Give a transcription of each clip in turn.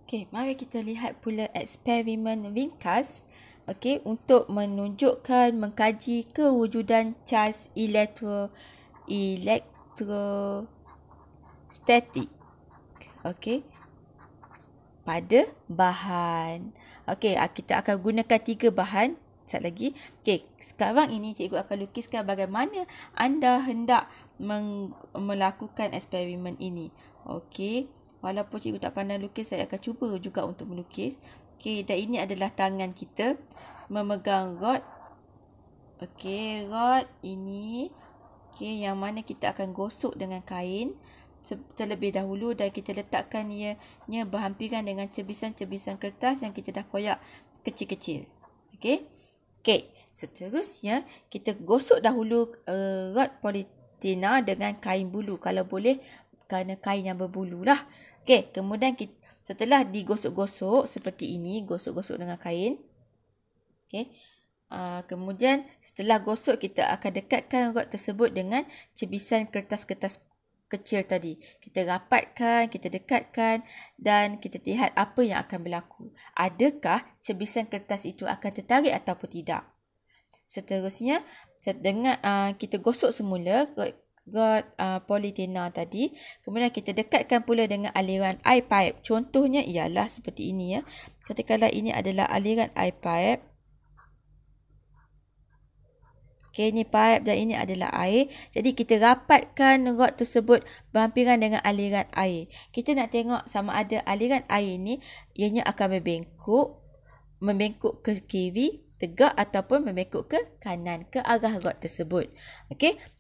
Okey, mari kita lihat pula eksperimen ringkas untuk menunjukkan, mengkaji kewujudan charge elektrostatik pada bahan. Kita akan gunakan 3 bahan. Sekejap lagi. Sekarang ini cikgu akan lukiskan bagaimana anda hendak melakukan eksperimen ini. Walaupun cikgu tak pandai lukis, saya akan cuba juga untuk melukis. Dan ini adalah tangan kita memegang rod. Rod ini yang mana kita akan gosok dengan kain terlebih dahulu, dan kita letakkan ianya berhampiran dengan cebisan-cebisan kertas yang kita dah koyak kecil-kecil. Seterusnya kita gosok dahulu rod politina dengan kain bulu, kalau boleh kerana kain yang berbulu lah. Kemudian setelah digosok-gosok seperti ini, gosok-gosok dengan kain. Kemudian setelah gosok, kita akan dekatkan rod tersebut dengan cebisan kertas-kertas kecil tadi. Kita rapatkan, kita dekatkan dan kita lihat apa yang akan berlaku. Adakah cebisan kertas itu akan tertarik ataupun tidak? Seterusnya, dengan kita gosok semula rod politina tadi, kemudian kita dekatkan pula dengan aliran air pipe. Contohnya ialah seperti ini ya. Katakanlah ini adalah aliran air pipe. Ini pipe dan ini adalah air. Jadi kita rapatkan rod tersebut berhampiran dengan aliran air. Kita nak tengok sama ada aliran air ini ianya akan membengkok ke kiri, tegak ataupun membengkok ke kanan, ke arah rod tersebut.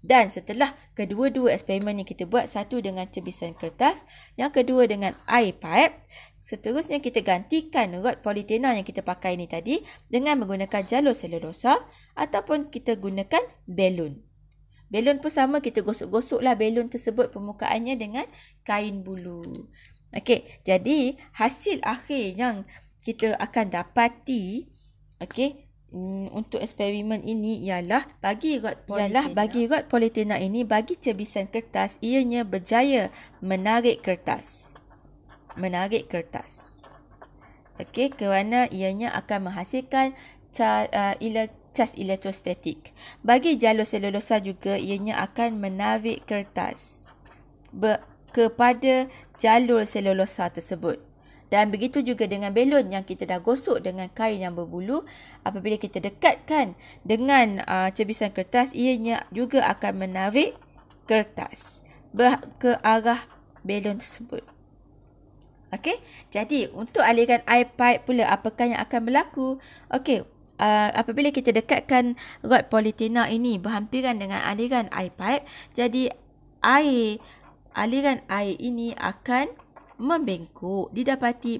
Dan setelah kedua-dua eksperimen yang kita buat, satu dengan cebisan kertas, yang kedua dengan air pipe, seterusnya kita gantikan rod politina yang kita pakai ni tadi dengan menggunakan jalur selulosa ataupun kita gunakan belon. Belon pun sama, kita gosok-gosoklah belon tersebut permukaannya dengan kain bulu. Jadi hasil akhir yang kita akan dapati untuk eksperimen ini ialah bagi rod politina ini, bagi cebisan kertas, ianya berjaya menarik kertas. Kerana ianya akan menghasilkan charge elektrostatik. Bagi jalur selulosa juga, ianya akan menarik kertas kepada jalur selulosa tersebut. Dan begitu juga dengan belon yang kita dah gosok dengan kain yang berbulu. Apabila kita dekatkan dengan cebisan kertas, ianya juga akan menarik kertas ke arah belon tersebut. Jadi untuk aliran air pipe pula, apakah yang akan berlaku? Apabila kita dekatkan rod politina ini berhampiran dengan aliran air pipe, jadi aliran air ini akan membengkok, didapati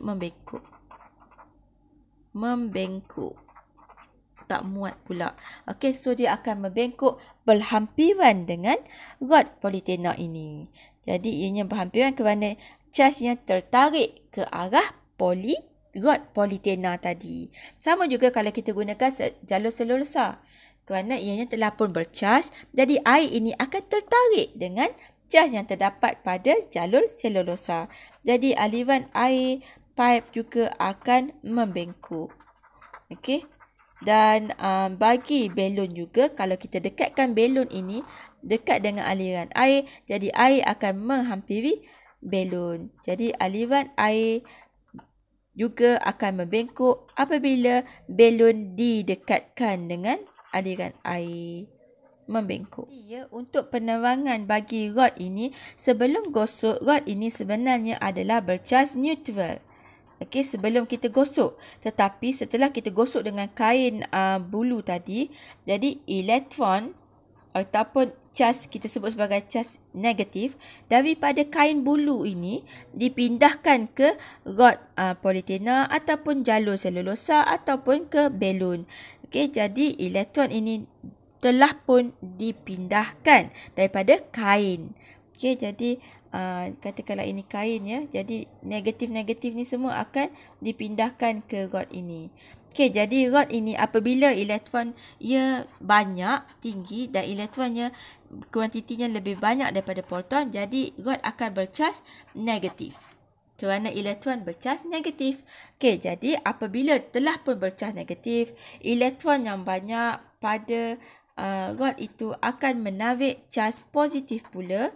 membengkok. Tak muat pula. So dia akan membengkok berhampiran dengan rod politina ini. Jadi ianya berhampiran kerana charge-nya tertarik ke arah rod politina tadi. Sama juga kalau kita gunakan jalur selulosa. Kerana ianya telah pun bercharge, jadi air ini akan tertarik dengan charge yang terdapat pada jalur selulosa. Jadi aliran air pipe juga akan membengkok. Dan bagi belon juga, kalau kita dekatkan belon ini dekat dengan aliran air, jadi air akan menghampiri belon. Jadi aliran air juga akan membengkok apabila belon didekatkan dengan aliran air. Membengkok. Untuk penerangan bagi rod ini, sebelum gosok, rod ini sebenarnya adalah bercharge neutral. Sebelum kita gosok. Tetapi setelah kita gosok dengan kain bulu tadi, jadi elektron ataupun charge kita sebut sebagai charge negatif daripada kain bulu ini dipindahkan ke rod politina ataupun jalur selulosa ataupun ke belon. Jadi elektron ini telah pun dipindahkan daripada kain. Jadi katakanlah ini kain ya. Jadi negatif-negatif ni semua akan dipindahkan ke rod ini. Jadi rod ini apabila elektron ia banyak, tinggi dan elektronnya kuantitinya lebih banyak daripada proton, jadi rod akan bercharge negatif. kerana elektron bercas negatif. Okey, jadi apabila telah pun bercas negatif, elektron yang banyak pada rod itu akan menarik cas positif pula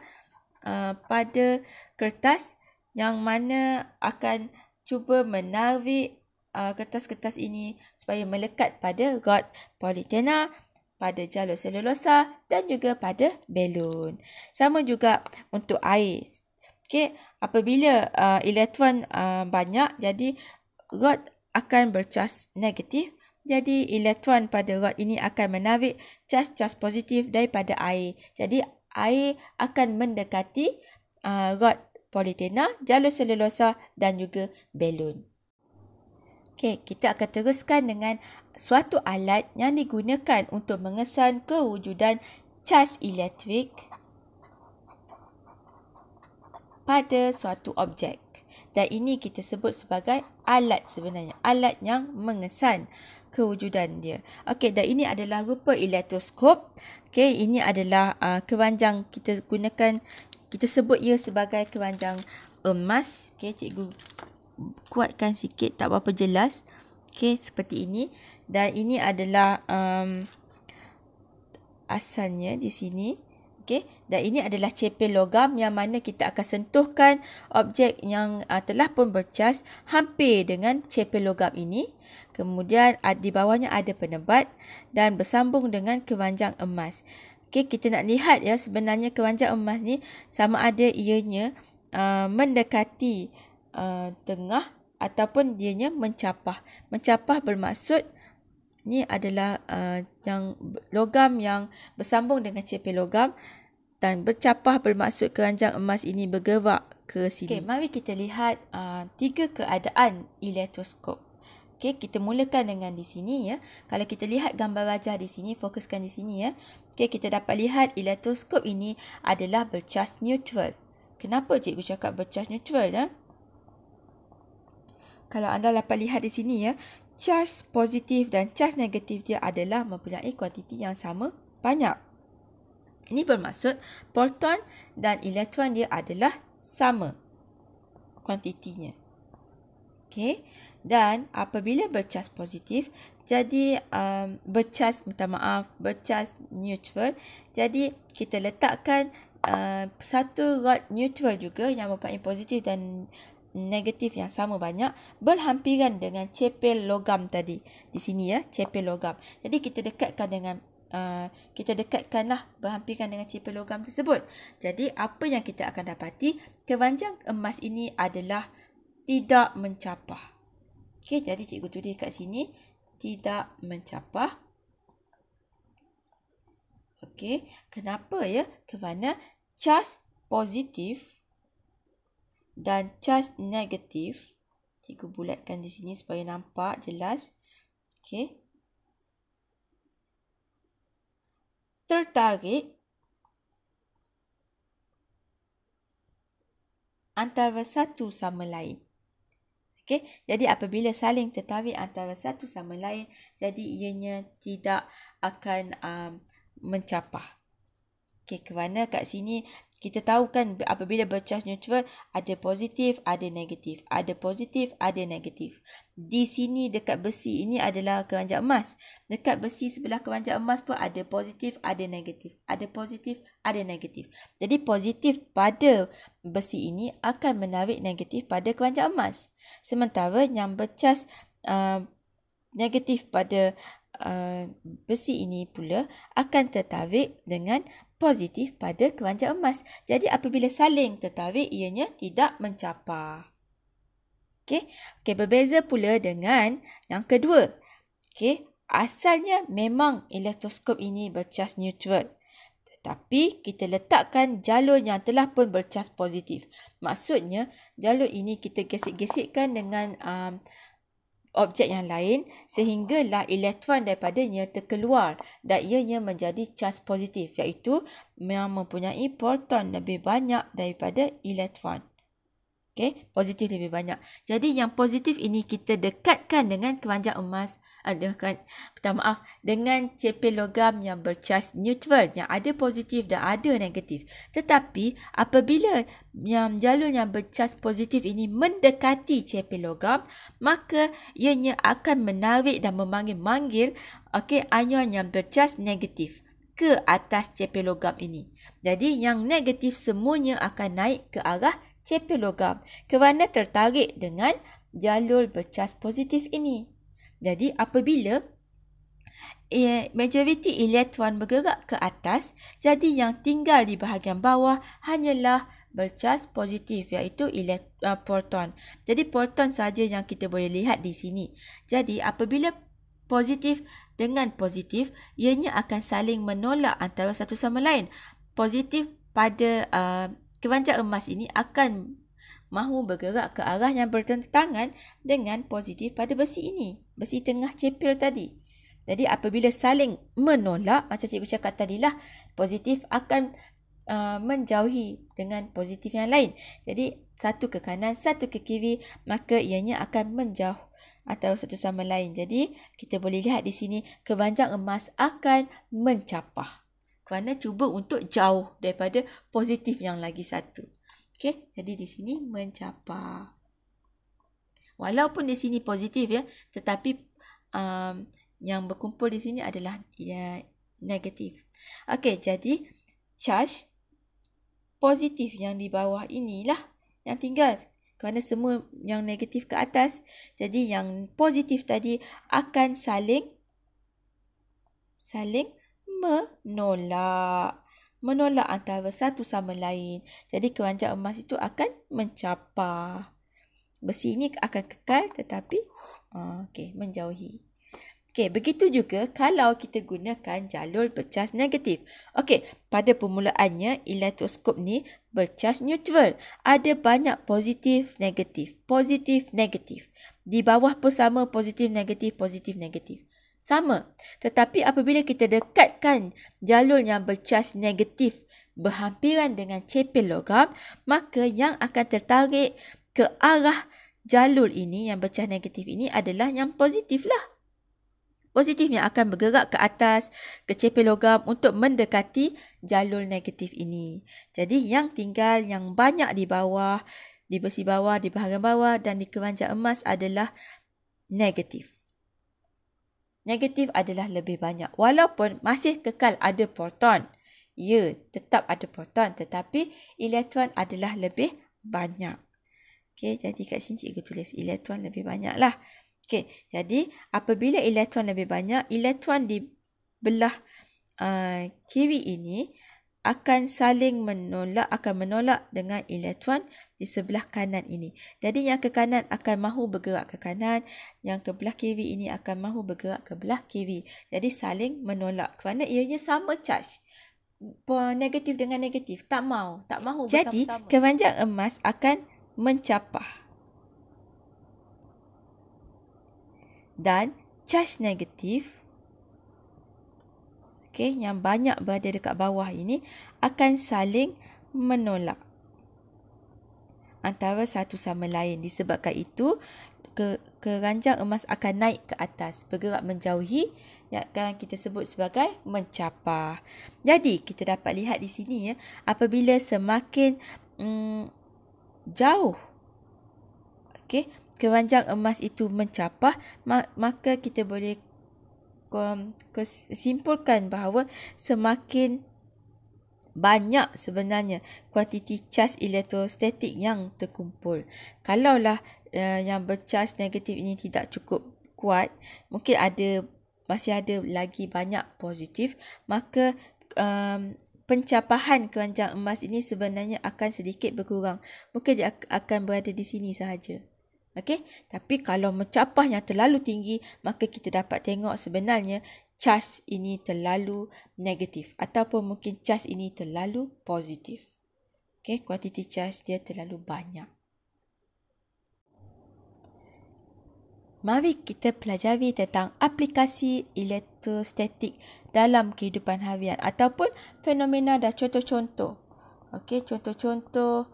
pada kertas, yang mana akan cuba menarik kertas-kertas ini supaya melekat pada rod polietena, pada jalur selulosa dan juga pada belon. Sama juga untuk air. Okey, apabila elektron banyak, jadi rod akan bercas negatif. Jadi elektron pada rod ini akan menarik cas-cas positif daripada air. Jadi air akan mendekati rod polietena, jalur selulosa dan juga belon. Okey, kita akan teruskan dengan suatu alat yang digunakan untuk mengesan kewujudan cas elektrik pada suatu objek. Dan ini kita sebut sebagai alat sebenarnya. Alat yang mengesan kewujudan dia. Okey, dan ini adalah rupa elektroskop. Okey, ini adalah keranjang kita gunakan. Kita sebut ia sebagai keranjang emas. Okey, cikgu kuatkan sikit, tak berapa jelas. Okey, seperti ini. Dan ini adalah asalnya di sini. Okey, dan ini adalah cepel logam yang mana kita akan sentuhkan objek yang telah pun bercas hampir dengan cepel logam ini. Kemudian di bawahnya ada penebat dan bersambung dengan keranjang emas. Okey, kita nak lihat ya, sebenarnya keranjang emas ni sama ada ianya mendekati tengah ataupun dianya mencapah. Mencapah bermaksud ni adalah yang logam yang bersambung dengan cepel logam, dan bercapah bermaksud keranjang emas ini bergerak ke sini. Okey, mari kita lihat 3 keadaan elektroskop. Okey, kita mulakan dengan di sini ya. Kalau kita lihat gambar wajah di sini, fokuskan di sini ya. Okey, kita dapat lihat elektroskop ini adalah bercas neutral. Kenapa cikgu cakap bercas neutral ya? Kalau anda dapat lihat di sini ya, cas positif dan cas negatif dia adalah mempunyai kuantiti yang sama banyak. Ini bermaksud proton dan elektron dia adalah sama kuantitinya. Okey, dan apabila bercas positif, jadi bercas neutral, jadi kita letakkan satu rod neutral juga yang mempunyai positif dan negatif yang sama banyak berhampiran dengan cepel logam tadi. Di sini ya, cepel logam. Jadi kita dekatkanlah berhampiran dengan cepel logam tersebut. Jadi apa yang kita akan dapati, keranjang emas ini adalah tidak mencapah. Okey, jadi cikgu tulis kat sini tidak mencapah. Okey, kenapa ya? Kerana cas positif dan cas negatif, cikgu bulatkan di sini supaya nampak jelas. Okey, tertarik antara satu sama lain. Okey, jadi apabila saling tertarik antara satu sama lain, jadi ianya tidak akan mencapah. Okey, kerana kat sini kita tahu kan apabila bercas neutral ada positif, ada negatif. Ada positif, ada negatif. Di sini dekat besi ini adalah keranjang emas. Dekat besi sebelah keranjang emas pun ada positif, ada negatif. Ada positif, ada negatif. Jadi positif pada besi ini akan menarik negatif pada keranjang emas. Sementara yang bercas negatif pada besi ini pula akan tertarik dengan positif pada keranjang emas. Jadi apabila saling tertarik, ianya tidak mencapah. Okey, berbeza pula dengan yang kedua. Okey, asalnya memang elektroskop ini bercas neutral. Tetapi kita letakkan jalur yang telah pun bercas positif. Maksudnya jalur ini kita gesek-gesekkan dengan objek yang lain sehinggalah elektron daripadanya terkeluar dan ianya menjadi cas positif, iaitu mempunyai proton lebih banyak daripada elektron. Okey, positif lebih banyak. Jadi yang positif ini kita dekatkan dengan keranjang emas, dengan cepil logam yang bercas neutral, yang ada positif dan ada negatif. Tetapi apabila yang jalur yang bercas positif ini mendekati cepil logam, maka ianya akan menarik dan memanggil-manggil ion yang bercas negatif ke atas cepil logam ini. Jadi yang negatif semuanya akan naik ke arah cepil logam kerana tertarik dengan jalur bercas positif ini. Jadi apabila majoriti elektron bergerak ke atas, jadi yang tinggal di bahagian bawah hanyalah bercas positif, iaitu proton. Jadi proton saja yang kita boleh lihat di sini. Jadi apabila positif dengan positif, ianya akan saling menolak antara satu sama lain. Positif pada keranjang emas ini akan mahu bergerak ke arah yang bertentangan dengan positif pada besi ini. Besi tengah cepil tadi. Jadi apabila saling menolak, macam cikgu cakap tadilah, positif akan menjauhi dengan positif yang lain. Jadi satu ke kanan, satu ke kiri, maka ianya akan menjauh antara satu sama lain. Jadi kita boleh lihat di sini keranjang emas akan mencapah kerana cuba untuk jauh daripada positif yang lagi satu. Okey, jadi di sini mencapah. Walaupun di sini positif tetapi yang berkumpul di sini adalah negatif. Okey, jadi charge positif yang di bawah inilah yang tinggal kerana semua yang negatif ke atas. Jadi yang positif tadi akan saling menolak antara satu sama lain. Jadi keranjang emas itu akan mencapah. Besi ini akan kekal tetapi menjauhi. Okey, begitu juga kalau kita gunakan jalur bercas negatif. Okey, pada permulaannya elektroskop ni bercas neutral. Ada banyak positif, negatif. Positif, negatif. Di bawah pun sama, positif, negatif, positif, negatif. Sama. Tetapi apabila kita dekatkan jalur yang bercas negatif berhampiran dengan cepil logam, maka yang akan tertarik ke arah jalur ini yang bercas negatif ini adalah yang positif lah. Positif yang akan bergerak ke atas ke cepil logam untuk mendekati jalur negatif ini. Jadi yang tinggal yang banyak di bawah, di besi bawah, di bahagian bawah dan di keranjang emas adalah negatif. Negatif adalah lebih banyak. Walaupun masih kekal ada proton. Ya, tetap ada proton. Tetapi elektron adalah lebih banyak. Okey, jadi kat sini cikgu tulis elektron lebih banyak lah. Okey, jadi apabila elektron lebih banyak, elektron di belah kiri ini akan saling menolak dengan elektron di sebelah kanan ini. Jadi yang ke kanan akan mahu bergerak ke kanan, yang ke belah kiri ini akan mahu bergerak ke belah kiri. Jadi saling menolak kerana ianya sama charge. Negatif dengan negatif tak mahu bersama-sama. Jadi keranjang emas akan mencapah. Dan charge negatif yang banyak berada dekat bawah ini akan saling menolak antara satu sama lain. Disebabkan itu, keranjang emas akan naik ke atas, bergerak menjauhi, yang akan kita sebut sebagai mencapah. Jadi, kita dapat lihat di sini apabila semakin jauh keranjang emas itu mencapah, maka kita boleh simpulkan bahawa semakin banyak sebenarnya kuantiti charge elektrostatik yang terkumpul. Kalaulah yang bercas negatif ini tidak cukup kuat, mungkin masih ada lagi banyak positif, maka pencapahan keranjang emas ini sebenarnya akan sedikit berkurang. Mungkin dia akan berada di sini sahaja. Okey, tapi kalau mencapah yang terlalu tinggi, maka kita dapat tengok sebenarnya charge ini terlalu negatif ataupun mungkin charge ini terlalu positif. Okey, kuantiti charge dia terlalu banyak. Mari kita pelajari tentang aplikasi elektrostatik dalam kehidupan harian ataupun fenomena dan contoh-contoh. Okey, contoh-contoh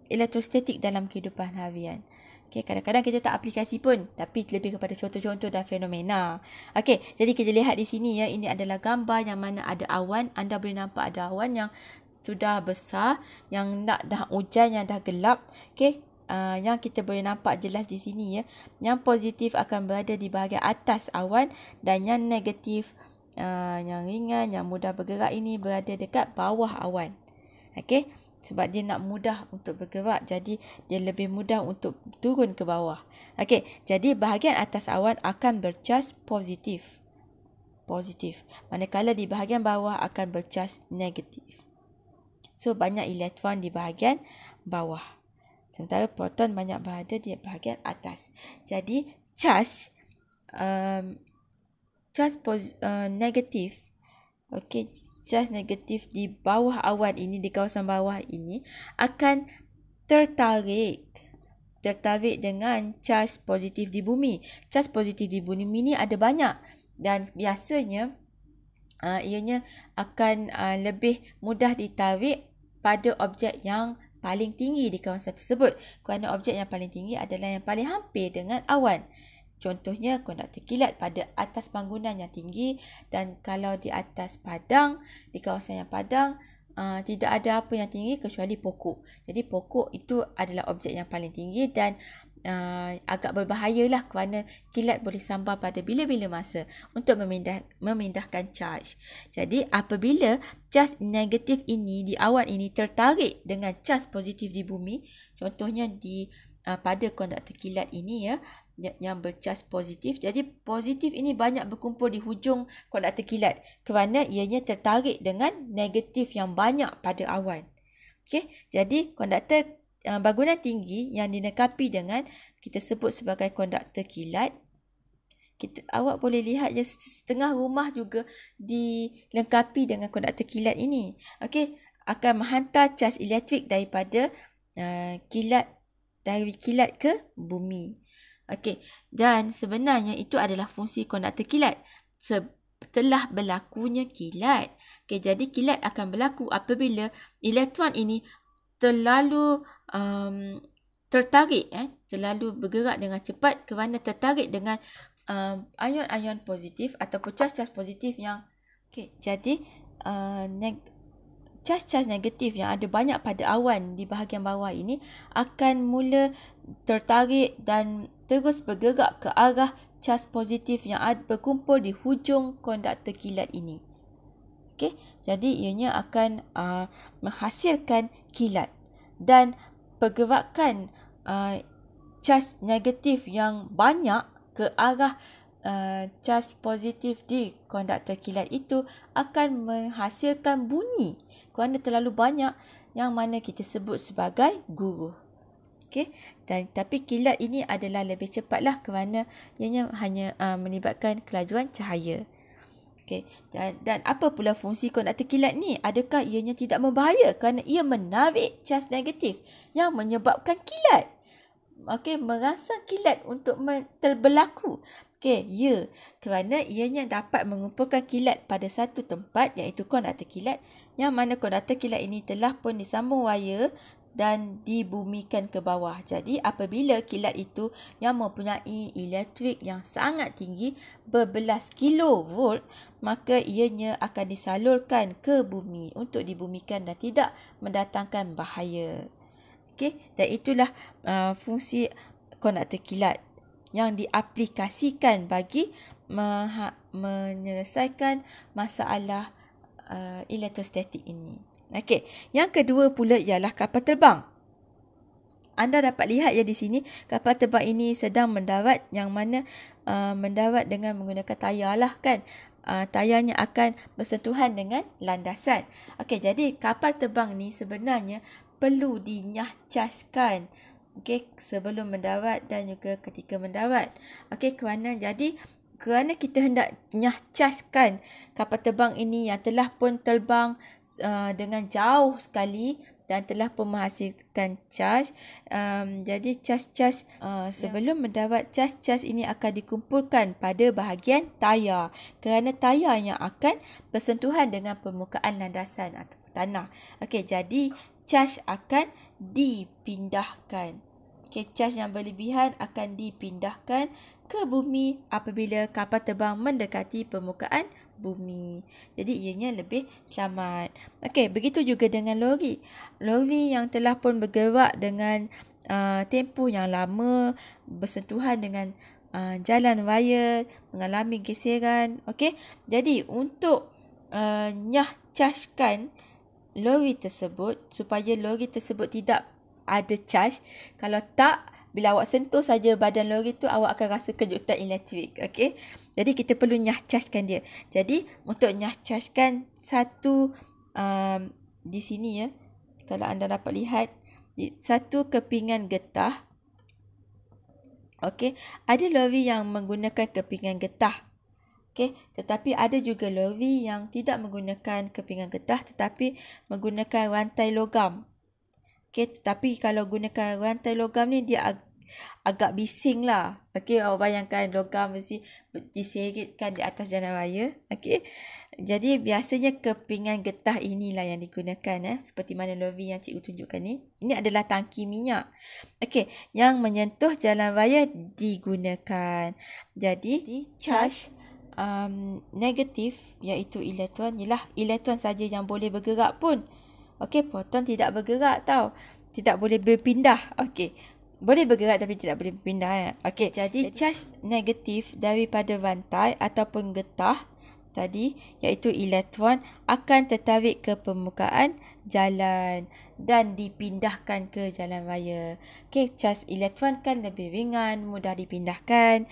elektrostatik dalam kehidupan harian. Okay, kadang-kadang kita tak aplikasi pun, tapi lebih kepada contoh-contoh dan fenomena. Okay, jadi kita lihat di sini ya, ini adalah gambar yang mana ada awan. Anda boleh nampak ada awan yang sudah besar, yang dah hujan, yang dah gelap. Okay, yang kita boleh nampak jelas di sini ya, yang positif akan berada di bahagian atas awan dan yang negatif, yang ringan, yang mudah bergerak ini berada dekat bawah awan. Okay, sebab dia nak mudah untuk bergerak, jadi dia lebih mudah untuk turun ke bawah. Okey, jadi bahagian atas awan akan bercas positif. Manakala di bahagian bawah akan bercas negatif. So, banyak elektron di bahagian bawah. Sementara proton banyak berada di bahagian atas. Jadi, charge negatif. Okey, charge negatif di bawah awan ini, di kawasan bawah ini akan tertarik dengan charge positif di bumi. Charge positif di bumi ini ada banyak dan biasanya ianya akan lebih mudah ditarik pada objek yang paling tinggi di kawasan tersebut. Kerana objek yang paling tinggi adalah yang paling hampir dengan awan. Contohnya konduktor kilat pada atas bangunan yang tinggi, dan kalau di atas padang, di kawasan yang padang, tidak ada apa yang tinggi kecuali pokok. Jadi pokok itu adalah objek yang paling tinggi dan agak berbahayalah kerana kilat boleh sambar pada bila-bila masa untuk memindahkan charge. Jadi apabila charge negatif ini di awan ini tertarik dengan charge positif di bumi, contohnya pada konduktor kilat ini ya, yang bercas positif. Jadi positif ini banyak berkumpul di hujung konduktor kilat kerana ianya tertarik dengan negatif yang banyak pada awan. Okey, jadi konduktor bangunan tinggi yang dinekapi dengan kita sebut sebagai konduktor kilat. Awak boleh lihat ya, setengah rumah juga dilengkapi dengan konduktor kilat ini. Okey, akan menghantar cas elektrik daripada kilat ke bumi. Okey, dan sebenarnya itu adalah fungsi konduktor kilat. Setelah berlakunya kilat. Okey, jadi kilat akan berlaku apabila elektron ini terlalu tertarik, terlalu bergerak dengan cepat kerana tertarik dengan ion-ion positif ataupun cas-cas positif yang jadi cas-cas negatif yang ada banyak pada awan di bahagian bawah ini akan mula tertarik dan terus bergerak ke arah cas positif yang berkumpul di hujung konduktor kilat ini. Okey, jadi ianya akan menghasilkan kilat dan pergerakan cas negatif yang banyak ke arah cas positif di konduktor kilat itu akan menghasilkan bunyi kerana terlalu banyak, yang mana kita sebut sebagai guruh. Okey, tapi kilat ini adalah lebih cepatlah kerana ianya hanya melibatkan kelajuan cahaya. Okey, dan apa pula fungsi konduktor kilat ni? Adakah ianya tidak membahaya kerana ia menarik cas negatif yang menyebabkan kilat? Okey, merangsang kilat untuk berlaku. Okey, ya, kerana ianya dapat mengumpulkan kilat pada satu tempat, iaitu konduktor kilat, yang mana konduktor kilat ini telah pun disambung wayar dan dibumikan ke bawah. Jadi apabila kilat itu yang mempunyai elektrik yang sangat tinggi, berbelas kilovolt, maka ianya akan disalurkan ke bumi untuk dibumikan dan tidak mendatangkan bahaya. Okey, dan itulah fungsi konduktor kilat yang diaplikasikan bagi menyelesaikan masalah elektrostatik ini. Okey, yang kedua pula ialah kapal terbang. Anda dapat lihat ya di sini, kapal terbang ini sedang mendarat, yang mana mendarat dengan menggunakan tayar lah kan. Tayarnya akan bersentuhan dengan landasan. Okey, jadi kapal terbang ni sebenarnya perlu dinyahcaskan. Okey, sebelum mendarat dan juga ketika mendarat. Okey, kerana kita hendak nyahcaskan kapal terbang ini yang telah pun terbang dengan jauh sekali dan telah pun menghasilkan cas. Jadi cas-cas sebelum mendarat, cas-cas ini akan dikumpulkan pada bahagian tayar kerana tayar yang akan bersentuhan dengan permukaan landasan atau tanah. Okey, jadi cas akan dipindahkan. Okay, charge yang berlebihan akan dipindahkan ke bumi apabila kapal terbang mendekati permukaan bumi. Jadi ianya lebih selamat. Okey, begitu juga dengan lori. Lori yang telah pun bergerak dengan tempoh yang lama, bersentuhan dengan jalan raya, mengalami geseran. Okey, jadi untuk chargekan lori tersebut supaya lori tersebut tidak ada charge. Kalau tak, bila awak sentuh saja badan lori tu, awak akan rasa kejutan elektrik. Okey. Jadi kita perlu chargekan dia. Jadi untuk chargekan satu di sini ya. Kalau anda dapat lihat, satu kepingan getah. Okey, ada lori yang menggunakan kepingan getah. Okey, tetapi ada juga lori yang tidak menggunakan kepingan getah tetapi menggunakan rantai logam. Okey, tetapi kalau gunakan rantai logam ni dia agak bising lah. Okey, awak bayangkan logam mesti diseritkan di atas jalan raya. Okey, jadi biasanya kepingan getah inilah yang digunakan seperti mana lori yang cikgu tunjukkan ni. Ini adalah tangki minyak. Okey, yang menyentuh jalan raya digunakan. Jadi charge negatif iaitu elektron, ialah elektron saja yang boleh bergerak pun. Okey, proton tidak bergerak tau. Tidak boleh berpindah. Okey, boleh bergerak tapi tidak boleh berpindah. Okey, jadi charge negatif daripada rantai ataupun getah tadi iaitu elektron akan tertarik ke permukaan jalan dan dipindahkan ke jalan raya. Okey, charge elektron kan lebih ringan, mudah dipindahkan,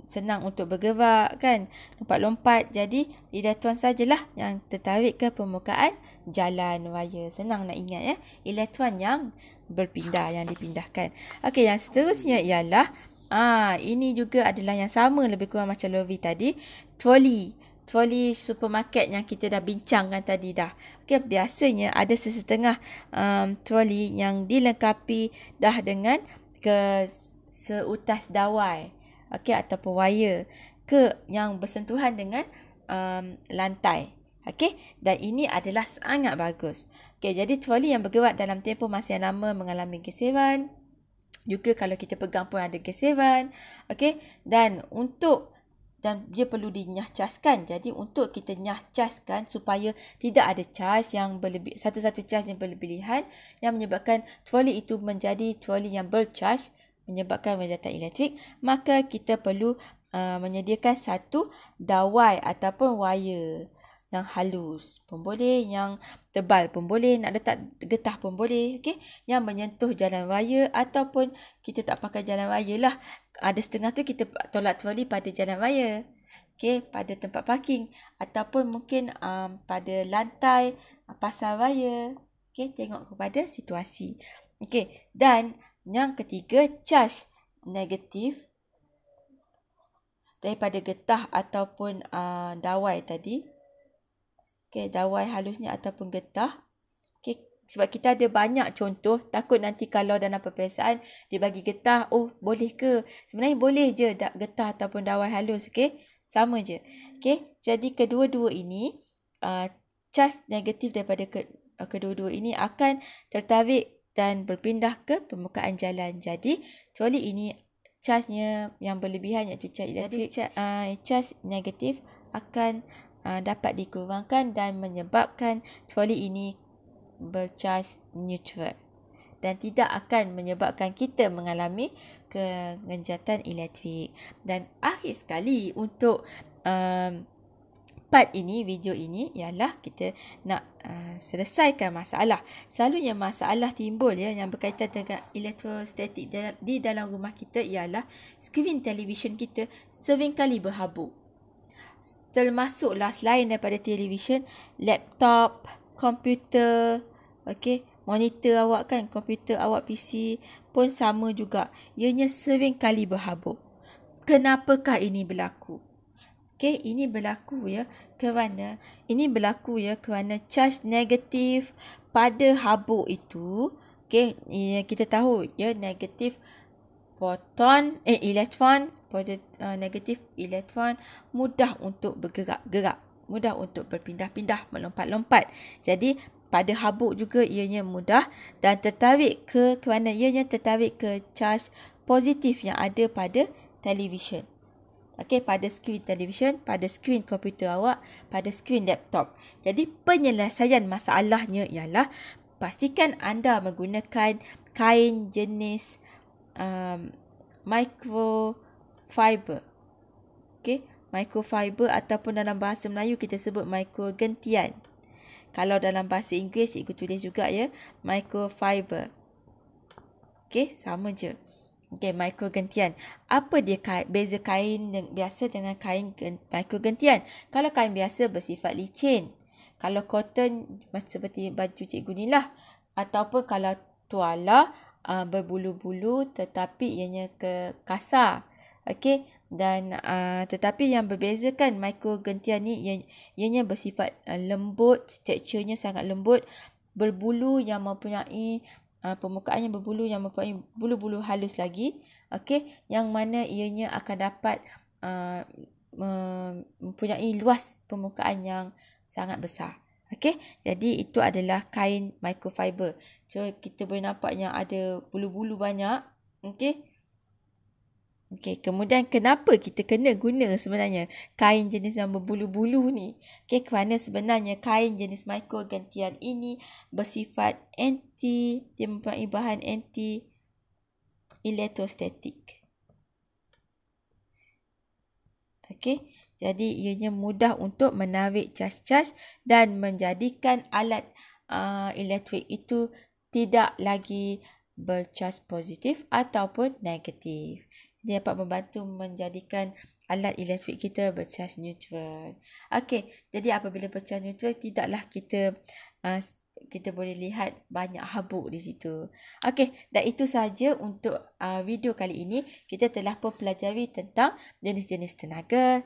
senang untuk bergerak kan, lompat-lompat. Jadi elektron sajalah yang tertarik ke permukaan jalan raya. Senang nak ingat ya. Elektron yang berpindah, yang dipindahkan. Okey, yang seterusnya ialah ini juga adalah yang sama lebih kurang macam lori tadi. Troli supermarket yang kita dah bincangkan tadi dah. Okey, biasanya ada sesetengah troli yang dilengkapi dah dengan seutas dawai. Okey, ataupun wire yang bersentuhan dengan lantai. Okey, dan ini adalah sangat bagus. Okey, jadi troli yang bergerak dalam tempoh masa yang lama mengalami geseran. Juga kalau kita pegang pun ada geseran. Okey, dan dia perlu dinyah-chargekan. Jadi untuk kita nyah-chargekan supaya tidak ada charge yang satu-satu charge yang berlebihan yang menyebabkan troli itu menjadi troli yang bercharge, menyebabkan rejatan elektrik, maka kita perlu menyediakan satu dawai ataupun wire yang halus pun boleh, yang tebal pun boleh, nak letak getah pun boleh, okey, yang menyentuh jalan raya ataupun kita tak pakai jalan raya lah. Ada setengah tu kita tolak troli pada jalan raya, okey, pada tempat parking ataupun mungkin pada lantai pasar raya. Okey, tengok kepada situasi. Okey, dan yang ketiga, charge negatif daripada getah ataupun dawai tadi. Okey, dawai halusnya ataupun getah. Okey, sebab kita ada banyak contoh, takut nanti kalau dalam peperiksaan dia bagi getah, oh boleh ke? Sebenarnya boleh je getah ataupun dawai halus, okey? Sama je. Okey, jadi kedua-dua ini charge negatif daripada kedua-dua ini akan tertarik dan berpindah ke permukaan jalan. Jadi, troli ini charge-nya yang berlebihan iaitu charge elektrik. Charge negatif akan dapat dikurangkan dan menyebabkan troli ini bercharge neutral dan tidak akan menyebabkan kita mengalami kegenjatan elektrik. Dan akhir sekali untuk part ini, video ini ialah kita nak selesaikan masalah. Selalunya masalah timbul yang berkaitan dengan elektrostatik di dalam rumah kita ialah skrin televisyen kita seringkali berhabuk. Termasuklah selain daripada televisyen, laptop, komputer, okey, monitor awak kan, komputer awak, PC pun sama juga. Ianya sering kali berhabuk. Kenapakah ini berlaku? Okey, ini berlaku kerana charge negatif pada habuk itu, okey, kita tahu negatif proton, elektron, negatif elektron mudah untuk bergerak-gerak, mudah untuk berpindah-pindah, melompat-lompat. Jadi pada habuk juga ianya mudah dan tertarik kerana ianya tertarik ke charge positif yang ada pada televisyen. Okey, pada skrin televisyen, pada skrin komputer awak, pada skrin laptop. Jadi penyelesaian masalahnya ialah pastikan anda menggunakan kain jenis microfiber. Okey, microfiber ataupun dalam bahasa Melayu kita sebut microgentian. Kalau dalam bahasa Inggeris, cikgu tulis juga ya, microfiber. Okey, sama je. Okey, microgentian. Apa dia beza kain yang biasa dengan kain microgentian? Kalau kain biasa bersifat licin. Kalau cotton seperti baju cikgu ni lah. Ataupun kalau tuala berbulu-bulu tetapi ianya kasar. Okey, dan tetapi yang berbezakan microgentian ni ianya bersifat lembut, teksturnya sangat lembut, berbulu yang mempunyai permukaannya berbulu yang mempunyai bulu-bulu halus lagi. Okey, yang mana ianya akan dapat mempunyai luas permukaan yang sangat besar. Okey, jadi itu adalah kain microfiber. So kita boleh nampak yang ada bulu-bulu banyak. Okey. Okey, kemudian kenapa kita kena guna sebenarnya kain jenis yang berbulu-bulu ni? Okey, kerana sebenarnya kain jenis microgentian ini bersifat dia mempunyai bahan anti-elektrostatik. Okey, jadi ianya mudah untuk menarik cas-cas dan menjadikan alat elektrik itu tidak lagi bercas positif ataupun negatif. Dia dapat membantu menjadikan alat elektrik kita bercas neutral. Okey, jadi apabila bercas neutral, tidaklah kita boleh lihat banyak habuk di situ. Okey, dan itu sahaja untuk video kali ini. Kita telah mempelajari tentang jenis-jenis tenaga,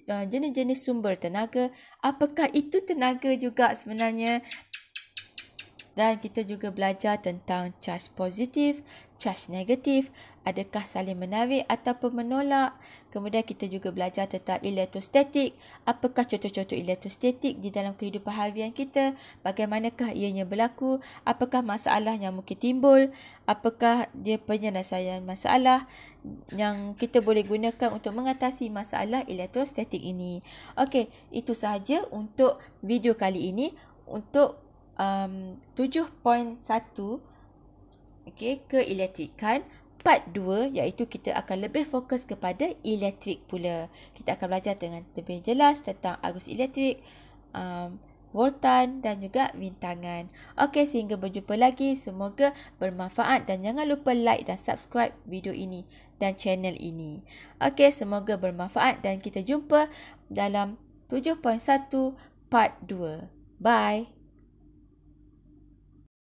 jenis-jenis sumber tenaga. Apakah itu tenaga juga sebenarnya? Dan kita juga belajar tentang charge positif, charge negatif, adakah saling menarik ataupun menolak. Kemudian kita juga belajar tentang elektrostatik, apakah contoh-contoh elektrostatik di dalam kehidupan harian kita, bagaimanakah ianya berlaku, apakah masalah yang mungkin timbul, apakah dia penyelesaian masalah yang kita boleh gunakan untuk mengatasi masalah elektrostatik ini. Okey, itu sahaja untuk video kali ini untuk 7.1 keelektrikan part 2, iaitu kita akan lebih fokus kepada elektrik pula. Kita akan belajar dengan lebih jelas tentang arus elektrik, voltan dan juga rintangan. Okey, sehingga berjumpa lagi. Semoga bermanfaat dan jangan lupa like dan subscribe video ini dan channel ini. Okey, semoga bermanfaat dan kita jumpa dalam 7.1 part 2. Bye.